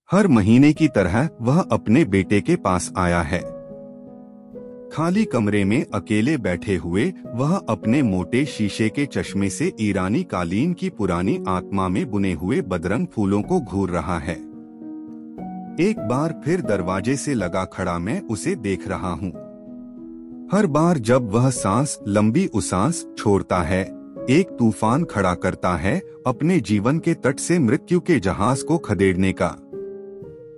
हर महीने की तरह वह अपने बेटे के पास आया है। खाली कमरे में अकेले बैठे हुए वह अपने मोटे शीशे के चश्मे से ईरानी कालीन की पुरानी आत्मा में बुने हुए बदरंग फूलों को घूर रहा है। एक बार फिर दरवाजे से लगा खड़ा मैं उसे देख रहा हूँ। हर बार जब वह सांस लंबी उसांस छोड़ता है, एक तूफान खड़ा करता है अपने जीवन के तट से मृत्यु के जहाज को खदेड़ने का।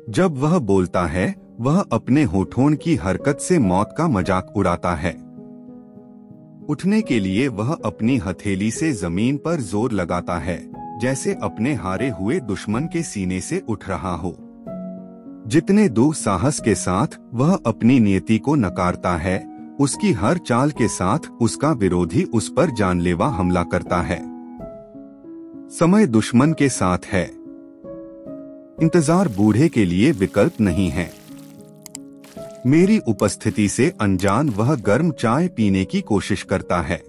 जब वह बोलता है, वह अपने होठों की हरकत से मौत का मजाक उड़ाता है। उठने के लिए वह अपनी हथेली से जमीन पर जोर लगाता है, जैसे अपने हारे हुए दुश्मन के सीने से उठ रहा हो। जितने दुस्साहस के साथ वह अपनी नियति को नकारता है, उसकी हर चाल के साथ उसका विरोधी उस पर जानलेवा हमला करता है। समय दुश्मन के साथ है। इंतजार बूढ़े के लिए विकल्प नहीं है। मेरी उपस्थिति से अनजान वह गर्म चाय पीने की कोशिश करता है।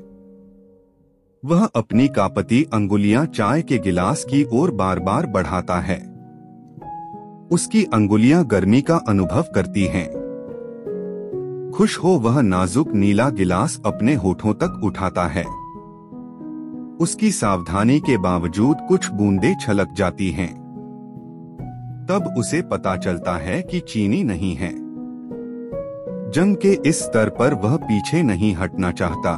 वह अपनी कांपती अंगुलियां चाय के गिलास की ओर बार बार बढ़ाता है। उसकी अंगुलियां गर्मी का अनुभव करती हैं। खुश हो वह नाजुक नीला गिलास अपने होठों तक उठाता है। उसकी सावधानी के बावजूद कुछ बूंदें छलक जाती हैं। तब उसे पता चलता है कि चीनी नहीं है। जंग के इस स्तर पर वह पीछे नहीं हटना चाहता।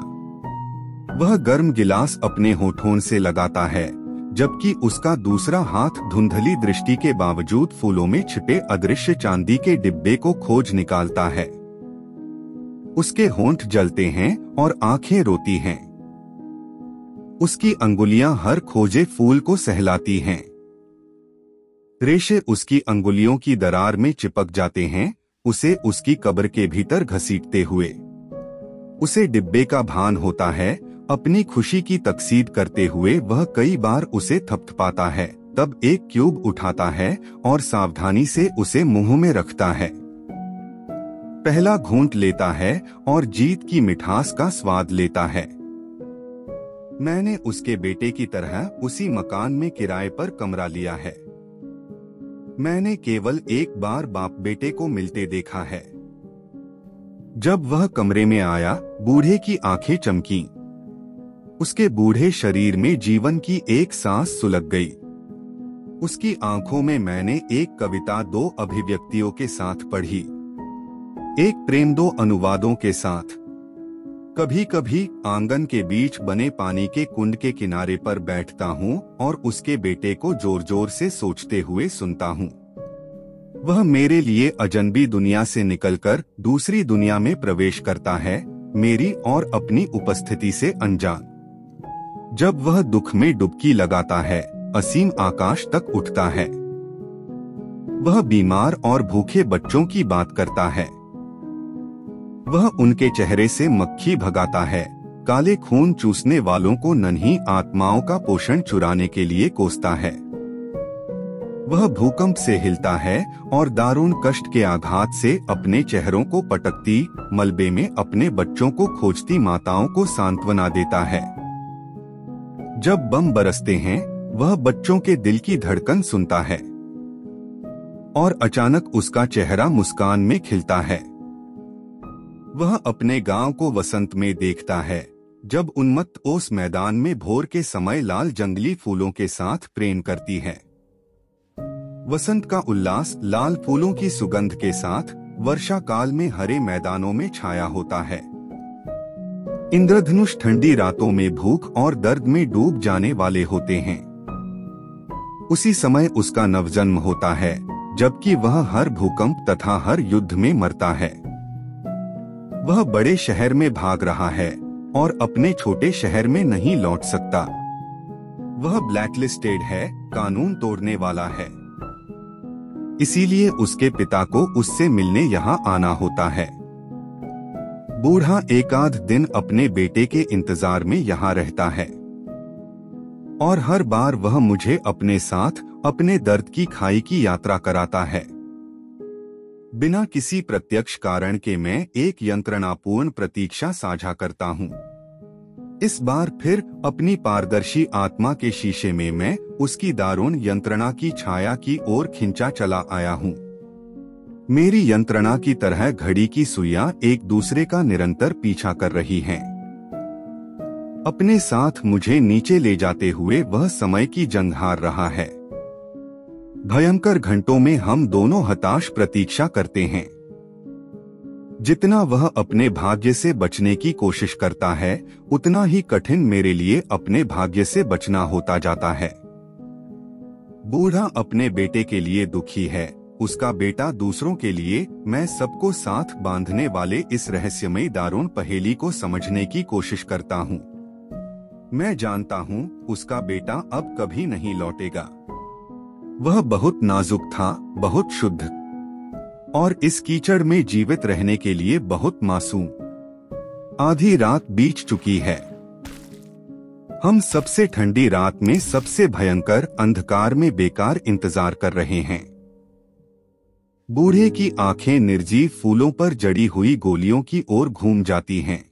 वह गर्म गिलास अपने होठों से लगाता है, जबकि उसका दूसरा हाथ धुंधली दृष्टि के बावजूद फूलों में छिपे अदृश्य चांदी के डिब्बे को खोज निकालता है। उसके होंठ जलते हैं और आंखें रोती हैं। उसकी अंगुलियां हर खोजे फूल को सहलाती हैं। रेशे उसकी अंगुलियों की दरार में चिपक जाते हैं, उसे उसकी कब्र के भीतर घसीटते हुए। उसे डिब्बे का भान होता है। अपनी खुशी की तकसीद करते हुए वह कई बार उसे थपथपाता है, तब एक क्यूब उठाता है और सावधानी से उसे मुंह में रखता है। पहला घूंट लेता है और जीत की मिठास का स्वाद लेता है। मैंने उसके बेटे की तरह उसी मकान में किराए पर कमरा लिया है। मैंने केवल एक बार बाप बेटे को मिलते देखा है। जब वह कमरे में आया, बूढ़े की आंखें चमकीं। उसके बूढ़े शरीर में जीवन की एक सांस सुलग गई। उसकी आंखों में मैंने एक कविता दो अभिव्यक्तियों के साथ पढ़ी, एक प्रेम दो अनुवादों के साथ। कभी कभी आंगन के बीच बने पानी के कुंड के किनारे पर बैठता हूँ और उसके बेटे को जोर जोर से सोचते हुए सुनता हूँ। वह मेरे लिए अजनबी दुनिया से निकलकर दूसरी दुनिया में प्रवेश करता है, मेरी और अपनी उपस्थिति से अनजान। जब वह दुख में डुबकी लगाता है, असीम आकाश तक उठता है। वह बीमार और भूखे बच्चों की बात करता है। वह उनके चेहरे से मक्खी भगाता है, काले खून चूसने वालों को नन्ही आत्माओं का पोषण चुराने के लिए कोसता है। वह भूकंप से हिलता है और दारुण कष्ट के आघात से अपने चेहरों को पटकती मलबे में अपने बच्चों को खोजती माताओं को सांत्वना देता है। जब बम बरसते हैं, वह बच्चों के दिल की धड़कन सुनता है और अचानक उसका चेहरा मुस्कान में खिलता है। वह अपने गांव को वसंत में देखता है, जब उन्मत्त ओस मैदान में भोर के समय लाल जंगली फूलों के साथ प्रेम करती है। वसंत का उल्लास लाल फूलों की सुगंध के साथ वर्षा काल में हरे मैदानों में छाया होता है। इंद्रधनुष ठंडी रातों में भूख और दर्द में डूब जाने वाले होते हैं। उसी समय उसका नवजन्म होता है, जबकि वह हर भूकंप तथा हर युद्ध में मरता है। वह बड़े शहर में भाग रहा है और अपने छोटे शहर में नहीं लौट सकता। वह ब्लैकलिस्टेड है, कानून तोड़ने वाला है। इसीलिए उसके पिता को उससे मिलने यहाँ आना होता है। बूढ़ा एकाध दिन अपने बेटे के इंतजार में यहाँ रहता है और हर बार वह मुझे अपने साथ अपने दर्द की खाई की यात्रा कराता है। बिना किसी प्रत्यक्ष कारण के मैं एक यंत्रणापूर्ण प्रतीक्षा साझा करता हूँ। इस बार फिर अपनी पारदर्शी आत्मा के शीशे में मैं उसकी दारुण यंत्रणा की छाया की ओर खिंचा चला आया हूँ। मेरी यंत्रणा की तरह घड़ी की सुइयां एक दूसरे का निरंतर पीछा कर रही हैं। अपने साथ मुझे नीचे ले जाते हुए वह समय की जंग हार रहा है। भयंकर घंटों में हम दोनों हताश प्रतीक्षा करते हैं। जितना वह अपने भाग्य से बचने की कोशिश करता है, उतना ही कठिन मेरे लिए अपने भाग्य से बचना होता जाता है। बूढ़ा अपने बेटे के लिए दुखी है, उसका बेटा दूसरों के लिए। मैं सबको साथ बांधने वाले इस रहस्यमयी दारुण पहेली को समझने की कोशिश करता हूँ। मैं जानता हूँ उसका बेटा अब कभी नहीं लौटेगा। वह बहुत नाजुक था, बहुत शुद्ध, और इस कीचड़ में जीवित रहने के लिए बहुत मासूम। आधी रात बीत चुकी है। हम सबसे ठंडी रात में सबसे भयंकर अंधकार में बेकार इंतजार कर रहे हैं। बूढ़े की आंखें निर्जीव फूलों पर जड़ी हुई गोलियों की ओर घूम जाती हैं।